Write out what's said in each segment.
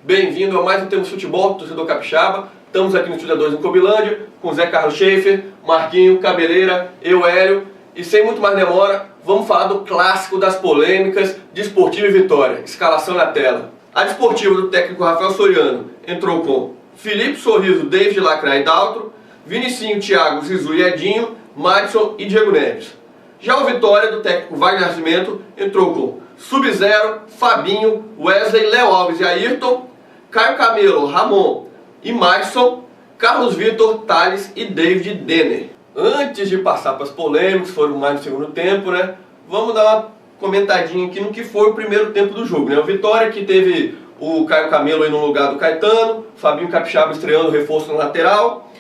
Bem-vindo a mais um Temos Futebol, torcedor capixaba. Estamos aqui no Estúdio 2 em Cobilândia, com Zé Carlos Schaefer, Marquinho, Cabeleira, eu, Hélio. E sem muito mais demora, vamos falar do clássico das polêmicas, Desportivo e Vitória. Escalação na tela. A Desportiva do técnico Rafael Soriano entrou com Felipe Sorriso, David Lacra e Daltro, Vinicinho, Thiago, Zizu e Edinho, Madison e Diego Neves. Já o Vitória do técnico Wagner Nascimento entrou com Sub-Zero, Fabinho, Wesley, Léo Alves e Ayrton, Caio Camelo, Ramon e Madison, Carlos Vitor, Thales e David Denner. Antes de passar para as polêmicas, foram mais no segundo tempo, né? Vamos dar uma comentadinha aqui no que foi o primeiro tempo do jogo, né? O Vitória que teve o Caio Camelo aí no lugar do Caetano, Fabinho Capixaba estreando o reforço na lateral.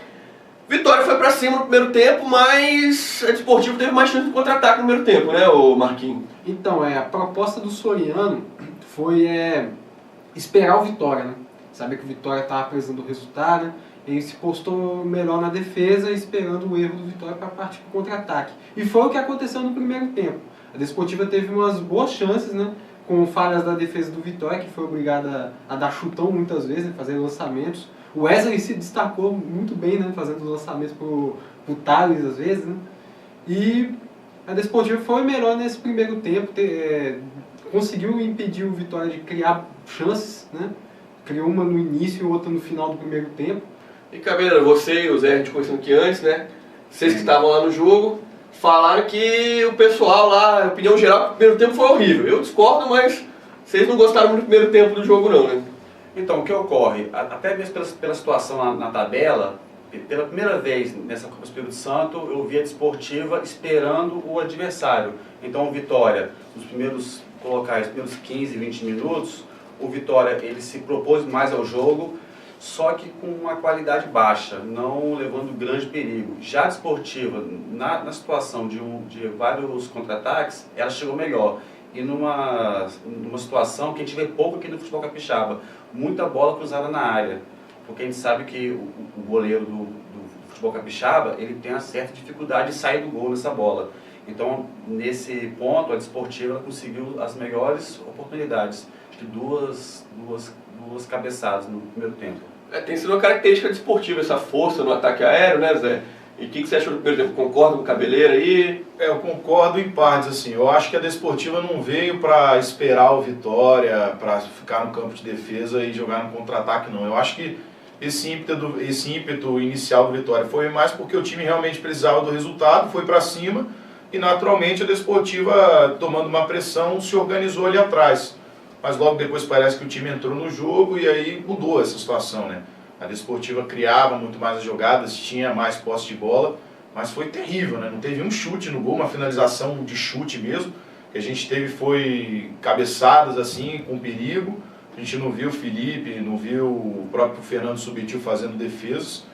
Vitória foi para cima no primeiro tempo, mas a Desportivo teve mais chance de contra-ataque no primeiro tempo, né, o Marquinhos? Então, a proposta do Soriano foi esperar o Vitória, né? Saber que o Vitória estava apresentando o resultado, né? Ele se postou melhor na defesa, esperando o erro do Vitória para partir para o contra-ataque. E foi o que aconteceu no primeiro tempo. A Desportiva teve umas boas chances, né? Com falhas da defesa do Vitória, que foi obrigada a dar chutão muitas vezes, né? Fazer lançamentos. O Wesley se destacou muito bem, né? Fazendo lançamentos pro Thales às vezes, né? E a Desportiva foi melhor nesse primeiro tempo, conseguiu impedir o Vitória de criar chances, né? Criou uma no início e outra no final do primeiro tempo. E Cabeleira, você e o Zé, a gente conhecendo aqui antes, né? Vocês que estavam lá no jogo, falaram que o pessoal lá, a opinião geral, que o primeiro tempo foi horrível. Eu discordo, mas vocês não gostaram muito do primeiro tempo do jogo não, né? Então, o que ocorre? Até mesmo pela situação na tabela, pela primeira vez nessa Copa Espírito Santo, eu vi a Desportiva esperando o adversário. Então, o Vitória, nos primeiros colocar os primeiros 15, 20 minutos, o Vitória ele se propôs mais ao jogo, só que com uma qualidade baixa, não levando grande perigo. Já a Desportiva, na situação de vários contra-ataques, ela chegou melhor. E numa situação que a gente vê pouco aqui no futebol capixaba, muita bola cruzada na área. Porque a gente sabe que o goleiro do futebol capixaba, ele tem uma certa dificuldade de sair do gol nessa bola. Então, nesse ponto, a Desportiva ela conseguiu as melhores oportunidades de duas cabeçadas no primeiro tempo. Tem sido uma característica Desportiva essa força no ataque aéreo, né, Zé? E o que você achou do primeiro tempo? Concorda com o Cabeleira aí? Eu concordo em partes, assim. Eu acho que a Desportiva não veio para esperar o Vitória, para ficar no campo de defesa e jogar no contra-ataque, não. Eu acho que esse ímpeto inicial do Vitória foi mais porque o time realmente precisava do resultado, foi para cima e naturalmente a Desportiva, tomando uma pressão, se organizou ali atrás. Mas logo depois parece que o time entrou no jogo e aí mudou essa situação, né? A Desportiva criava muito mais as jogadas, tinha mais posse de bola, mas foi terrível, né? Não teve um chute no gol, uma finalização de chute mesmo. O que a gente teve foi cabeçadas assim, com perigo. A gente não viu o Felipe, não viu o próprio Fernando Subtil fazendo defesas.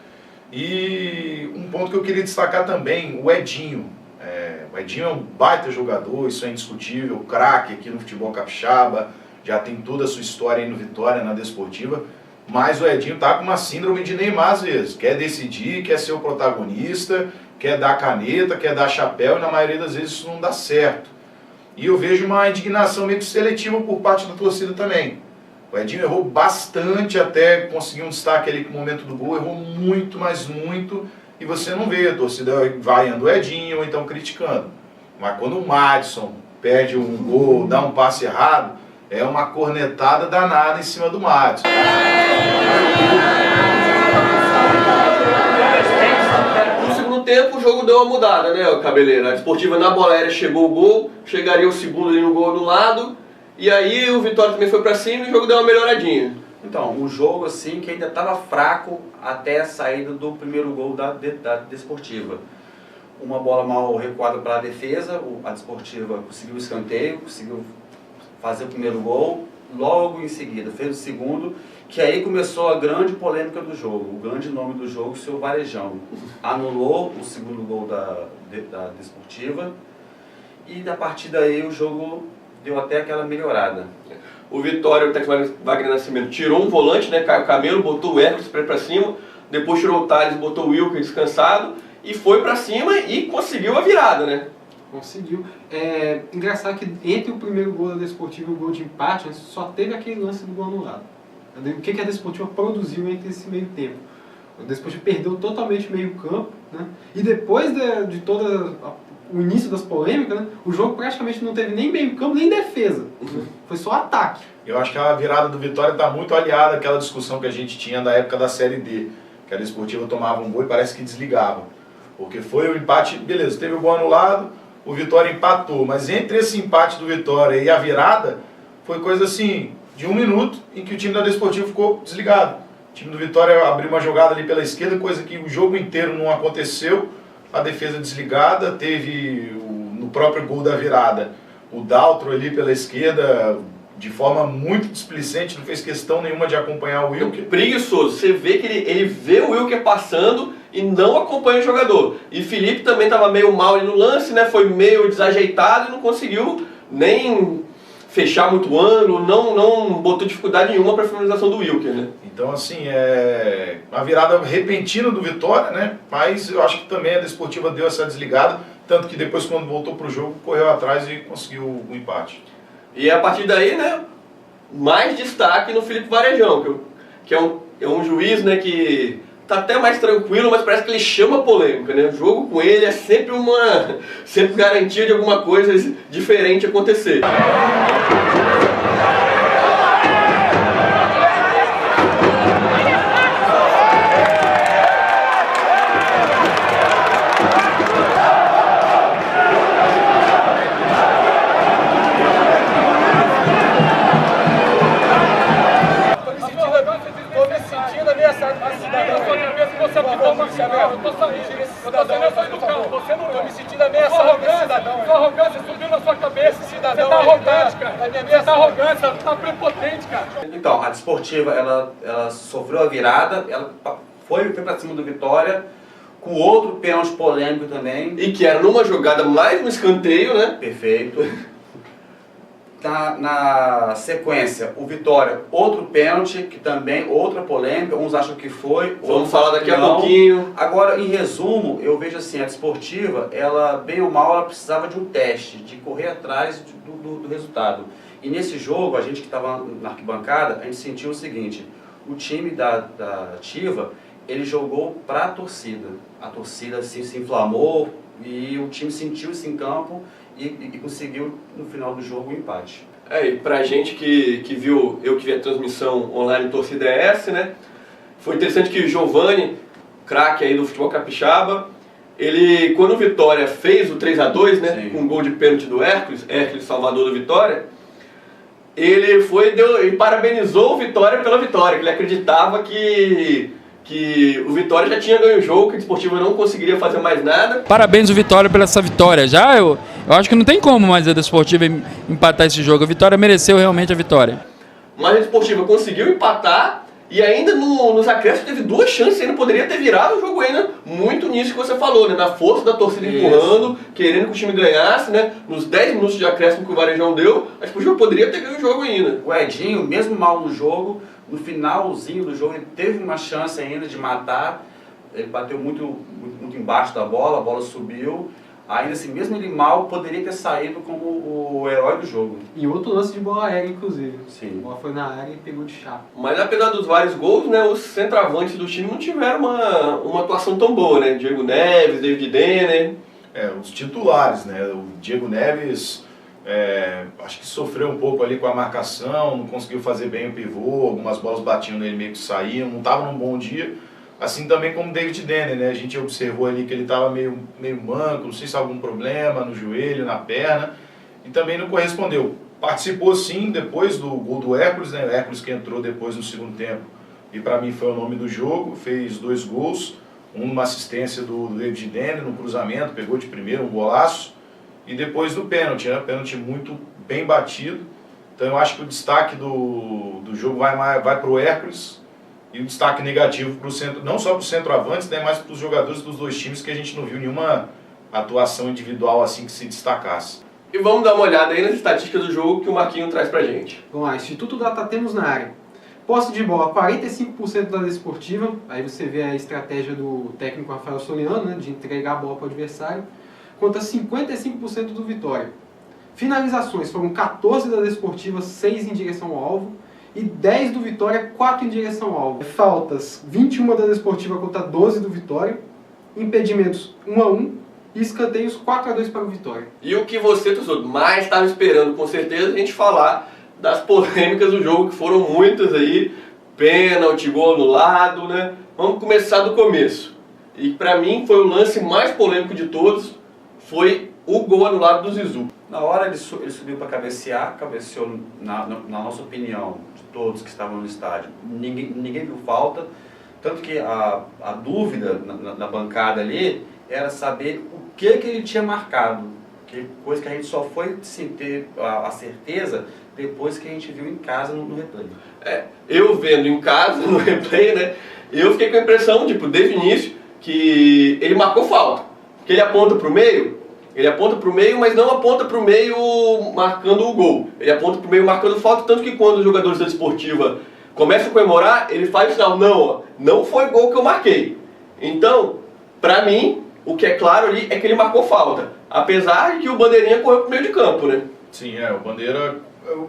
E um ponto que eu queria destacar também, o Edinho. O Edinho é um baita jogador, isso é indiscutível, craque aqui no futebol capixaba, já tem toda a sua história aí no Vitória, na Desportiva. Mas o Edinho tá com uma síndrome de Neymar às vezes. Quer decidir, quer ser o protagonista, quer dar caneta, quer dar chapéu, e na maioria das vezes isso não dá certo. E eu vejo uma indignação meio que seletiva por parte da torcida também. O Edinho errou bastante até conseguir um destaque ali com o momento do gol, errou muito, mas muito, e você não vê a torcida vaiando o Edinho ou então criticando. Mas quando o Madison perde um gol, dá um passe errado, é uma cornetada danada em cima do Madison. No segundo tempo o jogo deu uma mudada, né, Cabeleira? A Desportiva na bola aérea chegou o gol, chegaria o segundo ali no gol do lado, e aí o Vitória também foi pra cima e o jogo deu uma melhoradinha. Então, um jogo assim que ainda estava fraco até a saída do primeiro gol da Desportiva. Uma bola mal recuada para a defesa, a Desportiva conseguiu o escanteio, conseguiu fazer o primeiro gol, logo em seguida fez o segundo, que aí começou a grande polêmica do jogo. O grande nome do jogo, o seu Varejão, anulou o segundo gol da Desportiva e a partir daí o jogo deu até aquela melhorada. O Vitória, o técnico Wagner Nascimento, tirou um volante, né, Caio Camelo, botou o Hércules para cima, depois tirou o Thales, botou o Wilker descansado e foi para cima e conseguiu a virada, né? Conseguiu. Engraçado que entre o primeiro gol da Desportiva e o gol de empate, só teve aquele lance do gol anulado. O que a Desportiva produziu entre esse meio tempo? O Desportivo perdeu totalmente o meio campo, né? E depois de todo o início das polêmicas, né, o jogo praticamente não teve nem meio campo, nem defesa. Né? Foi só ataque. Eu acho que a virada do Vitória está muito aliada àquela discussão que a gente tinha na época da Série D, que a Desportiva tomava um gol e parece que desligava. Porque foi o empate, beleza, teve o gol anulado, o Vitória empatou, mas entre esse empate do Vitória e a virada, foi coisa assim, de 1 minuto, em que o time da Desportiva ficou desligado. O time do Vitória abriu uma jogada ali pela esquerda, coisa que o jogo inteiro não aconteceu, a defesa desligada, teve no próprio gol da virada, o Daltro ali pela esquerda, de forma muito displicente, não fez questão nenhuma de acompanhar o Wilker. Preguiçoso, você vê que ele vê o Wilker passando e não acompanha o jogador. E Felipe também estava meio mal ali no lance, né? Foi meio desajeitado e não conseguiu nem fechar muito ângulo, não botou dificuldade nenhuma para a finalização do Wilker, né? Então, assim, é uma virada repentina do Vitória, né? Mas eu acho que também a Desportiva deu essa desligada, tanto que depois, quando voltou para o jogo, correu atrás e conseguiu o empate. E a partir daí, né, mais destaque no Felipe Varejão, que é um juiz, né, que tá até mais tranquilo, mas parece que ele chama polêmica, né? O jogo com ele é sempre garantia de alguma coisa diferente acontecer. Você não está me sentindo ameaçado, cidadão. Sua arrogância subiu na sua cabeça, cidadão. Você está arrogante, cara. Você está arrogante, você está prepotente, cara. Então, a Desportiva, ela sofreu a virada, ela foi para cima do Vitória, com outro pênalti polêmico também. E que era numa jogada mais no escanteio, né? Perfeito. Na sequência, o Vitória, outro pênalti, que também, outra polêmica, uns acham que foi, vamos falar daqui a pouquinho. Agora, em resumo, eu vejo assim, a Desportiva, ela, bem ou mal, ela precisava de um teste, de correr atrás do resultado. E nesse jogo, a gente que estava na arquibancada, a gente sentiu o seguinte, o time da Ativa, ele jogou para a torcida assim, se inflamou e o time sentiu isso em campo, e conseguiu, no final do jogo, o empate. E pra gente que viu, eu que vi a transmissão online Torcida ES, né? Foi interessante que o Giovani, craque aí do futebol capixaba, ele, quando o Vitória fez o 3-2, né? Sim. Com um gol de pênalti do Hércules salvador do Vitória, ele parabenizou o Vitória pela vitória, que ele acreditava que o Vitória já tinha ganho o jogo, que a Desportiva não conseguiria fazer mais nada. Parabéns o Vitória pela essa vitória. Já eu acho que não tem como mais a Desportiva empatar esse jogo. A Vitória mereceu realmente a vitória. Mas a Desportiva conseguiu empatar e ainda nos acréscimos teve 2 chances, ainda poderia ter virado o jogo ainda, muito nisso que você falou, né? Na força da torcida empurrando, querendo que o time ganhasse, né? Nos 10 minutos de acréscimo que o Varejão deu, a Desportiva poderia ter ganho o jogo ainda. O Edinho, mesmo mal no jogo, no finalzinho do jogo, ele teve uma chance ainda de matar, ele bateu muito embaixo da bola, a bola subiu, ainda assim, mesmo ele mal, poderia ter saído como o herói do jogo. E outro lance de bola aérea, inclusive. Sim. A bola foi na área e pegou de chapa. Mas apesar dos vários gols, né, os centroavantes do time não tiveram uma atuação tão boa, né? Diego Neves, David Denner. Os titulares, né? O Diego Neves... acho que sofreu um pouco ali com a marcação, não conseguiu fazer bem o pivô, algumas bolas batiam nele meio que saíam, não estava num bom dia, assim também como o David Denner, né? A gente observou ali que ele estava meio manco, não sei se algum problema no joelho, na perna, e também não correspondeu. Participou sim depois do gol do Hércules, né? O Hércules que entrou depois no segundo tempo, e para mim foi o nome do jogo, fez 2 gols, uma assistência do David Denner no cruzamento, pegou de primeiro um golaço, e depois do pênalti, né? Pênalti muito bem batido. Então eu acho que o destaque do jogo vai para o Hércules e o destaque negativo para o centro, não só para os centroavantes, né? Mas para os jogadores dos 2 times, que a gente não viu nenhuma atuação individual assim que se destacasse. E vamos dar uma olhada aí nas estatísticas do jogo que o Marquinho traz pra gente. Vamos lá, Instituto Datatemos na área. Posse de bola, 45% da Desportiva, aí você vê a estratégia do técnico Rafael Soliano, né? De entregar a bola para o adversário, contra 55% do Vitória. Finalizações foram 14 da Desportiva, 6 em direção ao alvo, e 10 do Vitória, 4 em direção ao alvo. Faltas 21 da Desportiva contra 12 do Vitória, impedimentos 1-1 e escanteios 4-2 para o Vitória. E o que você, torcedor, mais estava esperando, com certeza, a gente falar das polêmicas do jogo, que foram muitas aí, pênalti, gol anulado, né? Vamos começar do começo. E para mim foi o lance mais polêmico de todos, foi o gol anulado do Zizu. Na hora ele subiu para cabecear, cabeceou, na nossa opinião, de todos que estavam no estádio, ninguém viu falta, tanto que a dúvida na bancada ali era saber o que ele tinha marcado, que coisa que a gente só foi sim, ter a certeza depois que a gente viu em casa no replay. Eu vendo em casa, no replay, né, eu fiquei com a impressão, tipo, desde o início, que ele marcou falta, que ele aponta para o meio, mas não aponta para o meio marcando o gol. Ele aponta para o meio marcando falta, tanto que quando os jogadores da Desportiva começam a comemorar, ele faz o sinal, não, ó, não foi gol que eu marquei. Então, para mim, o que é claro ali é que ele marcou falta. Apesar de que o Bandeirinha correu para o meio de campo, né? Sim, o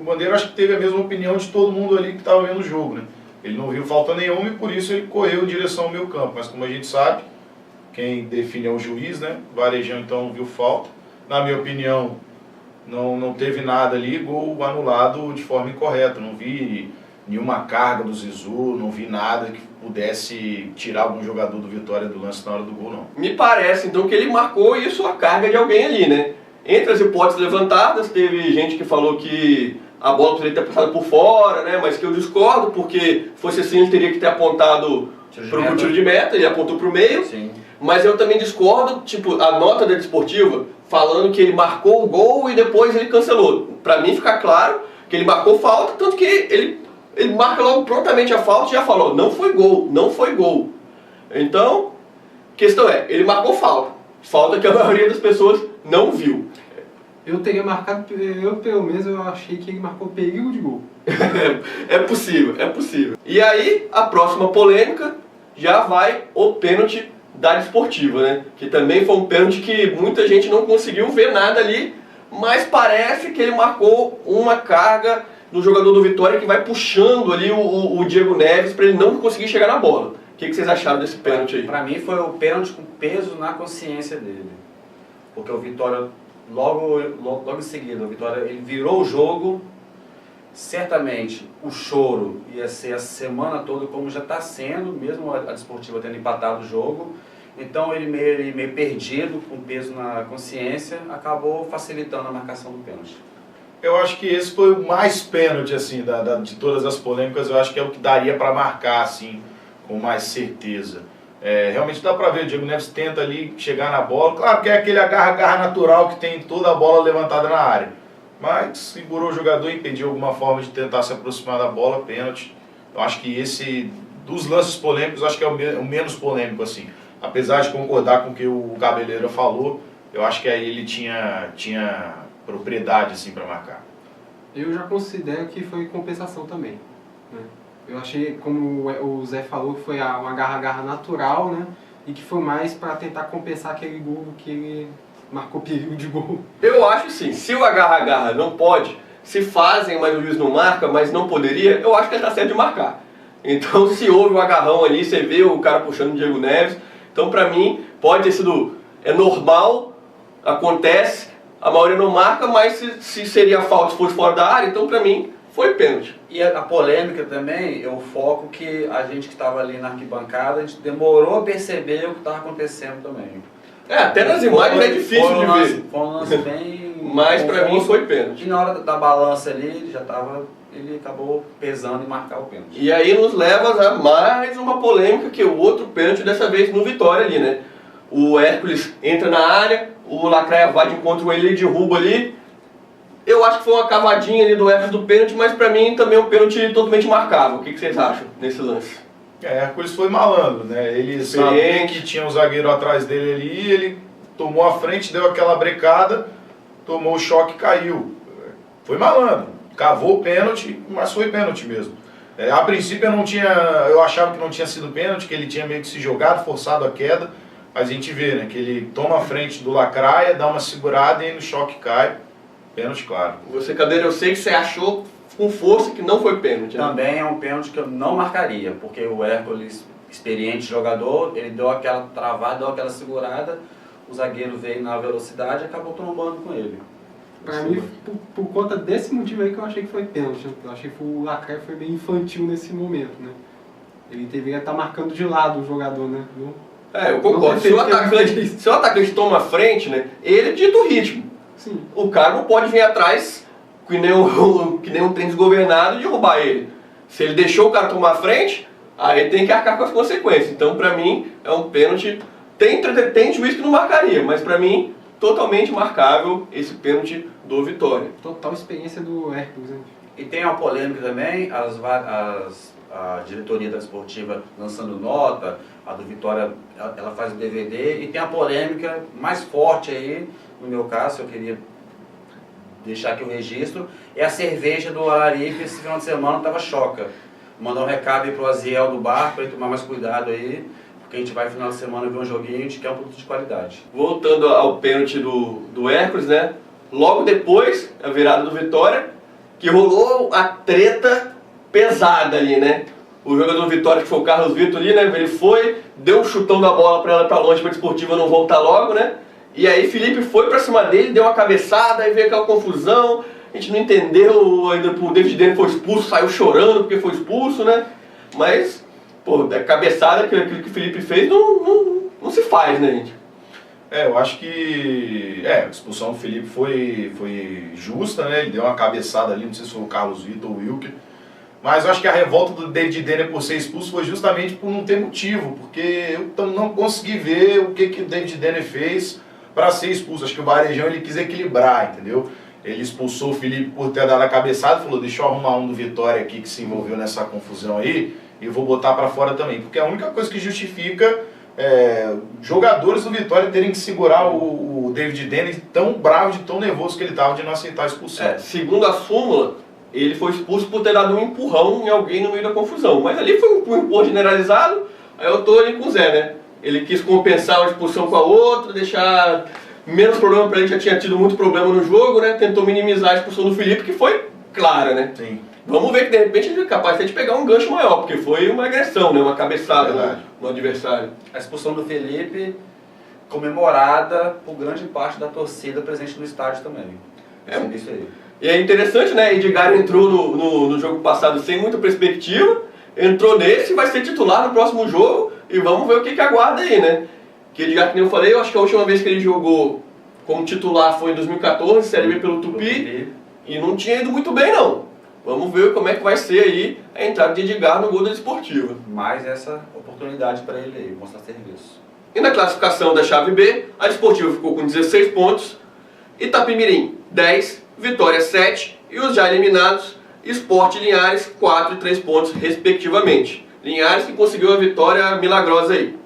Bandeira acho que teve a mesma opinião de todo mundo ali que estava vendo o jogo, né? Ele não viu falta nenhuma e por isso ele correu em direção ao meio campo. Mas como a gente sabe, quem define é o juiz, né? O Varejão então viu falta. Na minha opinião, não teve nada ali, gol anulado de forma incorreta. Não vi nenhuma carga do Zizu, não vi nada que pudesse tirar algum jogador do Vitória do lance na hora do gol, não. Me parece então que ele marcou isso a carga de alguém ali, né? Entre as hipóteses levantadas, teve gente que falou que a bola poderia ter passado por fora, né? Mas que eu discordo, porque fosse assim ele teria que ter apontado para o tiro de meta, ele apontou para o meio. Sim. Mas eu também discordo, tipo, a nota da Desportiva falando que ele marcou o gol e depois ele cancelou. Pra mim fica claro que ele marcou falta, tanto que ele marca logo prontamente a falta e já falou, não foi gol, não foi gol. Então, a questão é, ele marcou falta. Falta que a maioria das pessoas não viu. Eu teria marcado, pelo menos eu achei que ele marcou perigo de gol. É possível, é possível. E aí, a próxima polêmica já vai o pênalti da Desportiva, né? Que também foi um pênalti que muita gente não conseguiu ver nada ali, mas parece que ele marcou uma carga no jogador do Vitória que vai puxando ali o Diego Neves para ele não conseguir chegar na bola. O que vocês acharam desse pênalti aí? Para mim foi o pênalti com peso na consciência dele, porque o Vitória logo em seguida, o Vitória ele virou o jogo. Certamente o choro ia ser a semana toda, como já está sendo, mesmo a Desportiva tendo empatado o jogo. Então ele meio perdido, com peso na consciência, acabou facilitando a marcação do pênalti. Eu acho que esse foi o mais pênalti assim, de todas as polêmicas, eu acho que é o que daria para marcar assim, com mais certeza. Realmente dá para ver, o Diego Neves tenta ali chegar na bola, claro que é aquele agarra natural que tem toda a bola levantada na área. Mas segurou o jogador e impediu alguma forma de tentar se aproximar da bola, pênalti. Eu acho que esse, dos lances polêmicos, acho que é o menos polêmico, assim. Apesar de concordar com o que o Cabeleira falou, eu acho que aí ele tinha propriedade, assim, para marcar. Eu já considero que foi compensação também, né? Eu achei, como o Zé falou, que foi uma garra natural, né? E que foi mais para tentar compensar aquele gol que ele marcou perigo de gol. Eu acho sim, se o agarra não pode, se fazem, mas o juiz não marca, mas não poderia, eu acho que ele está certo de marcar. Então se houve um agarrão ali, você vê o cara puxando o Diego Neves, então pra mim pode ter sido, é normal, acontece, a maioria não marca, mas se seria falta se fosse fora da área, então pra mim foi pênalti. E a polêmica também, eu foco que a gente que estava ali na arquibancada, a gente demorou a perceber o que estava acontecendo também. Até nas imagens é difícil de ver. Foi um lance bem... Mas pra mim foi pênalti. E na hora da balança ali, ele acabou pesando em marcar o pênalti. E aí nos leva a mais uma polêmica, que é o outro pênalti, dessa vez no Vitória ali, né? O Hércules entra na área, o Lacraia vai de encontro com ele e derruba ali. Eu acho que foi uma cavadinha ali do Hércules do pênalti, mas pra mim também é um pênalti totalmente marcável. O que vocês acham nesse lance? Hércules foi malandro, né? Ele sabia que tinha um zagueiro atrás dele ali, ele tomou a frente, deu aquela brecada, tomou o choque e caiu. Foi malandro, cavou o pênalti, mas foi pênalti mesmo. A princípio eu achava que não tinha sido pênalti, que ele tinha meio que se jogado, forçado a queda, mas a gente vê, né, que ele toma a frente do Lacraia, dá uma segurada e aí no choque cai. Pênalti, claro. Você, Cadeira, eu sei que você achou com força que não foi pênalti. Né? Também é um pênalti que eu não marcaria, porque o Hércules, experiente jogador, ele deu aquela travada, deu aquela segurada, o zagueiro veio na velocidade e acabou tombando com ele. Pra mim, por conta desse motivo aí que eu achei que foi pênalti. Eu achei que o Lacraia foi bem infantil nesse momento, né? Ele deveria estar marcando de lado o jogador, né? Eu concordo. Se o atacante toma a frente, né, ele dita o ritmo. Sim. O cara não pode vir atrás que nem um trem desgovernado e derrubar ele. Se ele deixou o cara tomar a frente, aí tem que arcar com as consequências. Então, pra mim, é um pênalti. Tem juiz que não marcaria, mas pra mim, totalmente marcável esse pênalti do Vitória. Total experiência do Hércules, né? E tem uma polêmica também, a diretoria da Desportiva lançando nota, a do Vitória ela faz o DVD, e tem a polêmica mais forte aí, no meu caso, eu queria deixar aqui o registro, é a cerveja do Araripe. Esse final de semana estava choca. Mandar um recado aí pro Aziel do bar para ele tomar mais cuidado aí, porque a gente vai final de semana ver um joguinho e a gente quer um produto de qualidade. Voltando ao pênalti do Hércules, né? Logo depois, a virada do Vitória, que rolou a treta pesada ali, né? O jogador do Vitória, que foi o Carlos Vitor ali, né? Ele foi, deu um chutão da bola para ela para longe, para a Desportiva não voltar logo, né? E aí Felipe foi para cima dele, deu uma cabeçada, aí veio aquela confusão. A gente não entendeu, ainda o David Denner foi expulso, saiu chorando porque foi expulso, né? Mas, pô, a cabeçada, aquilo que o Felipe fez, não se faz, né, gente? Eu acho que a expulsão do Felipe foi justa, né? Ele deu uma cabeçada ali, não sei se foi o Carlos Vitor ou o Wilker. Mas eu acho que a revolta do David Denner por ser expulso foi justamente por não ter motivo, porque eu não consegui ver o que o David Denner fez para ser expulso. Acho que o Varejão ele quis equilibrar, entendeu? Ele expulsou o Felipe por ter dado a cabeçada e falou, deixa eu arrumar um do Vitória aqui que se envolveu nessa confusão aí e vou botar para fora também. Porque a única coisa que justifica jogadores do Vitória terem que segurar o David Denner tão bravo, de tão nervoso que ele estava de não aceitar a expulsão. Segundo a súmula, ele foi expulso por ter dado um empurrão em alguém no meio da confusão. Mas ali foi um empurrão generalizado, aí eu tô ali com o Zé, né? Ele quis compensar uma expulsão com a outra, deixar menos problema para ele, já tinha tido muito problema no jogo, né? Tentou minimizar a expulsão do Felipe, que foi clara, né? Sim. Vamos ver que de repente ele é capaz de pegar um gancho maior, porque foi uma agressão, né? Uma cabeçada no adversário. A expulsão do Felipe comemorada por grande parte da torcida presente no estádio também. Isso aí. E é interessante, né? Edgar entrou no jogo passado sem muita perspectiva, entrou nesse e vai ser titular no próximo jogo, e vamos ver o que aguarda aí, né? Que Edgar, que nem eu falei, eu acho que a última vez que ele jogou como titular foi em 2014, Série B pelo Tupi, e não tinha ido muito bem não. Vamos ver como é que vai ser aí a entrada de Edgar no gol da Desportiva. Mais essa oportunidade para ele aí, mostrar serviço. E na classificação da chave B, a Desportiva ficou com 16 pontos, Itapemirim 10, Vitória 7 e os já eliminados Sport e Linhares 4 e 3 pontos respectivamente. Linhares que conseguiu a vitória milagrosa aí.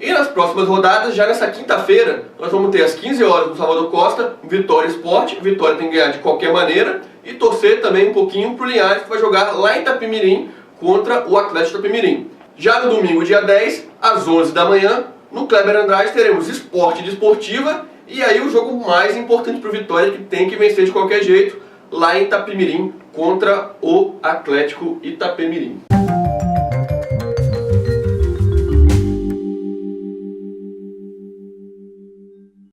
E nas próximas rodadas, já nessa quinta-feira, nós vamos ter às 15 horas no Salvador Costa, Vitória Sport. Vitória tem que ganhar de qualquer maneira e torcer também um pouquinho pro Linhares, que vai jogar lá em Itapemirim contra o Atlético Itapemirim. Já no domingo, dia 10, às 11 da manhã, no Kleber Andrade teremos Sport e Desportiva. E aí o jogo mais importante pro Vitória, que tem que vencer de qualquer jeito, lá em Itapemirim contra o Atlético Itapemirim.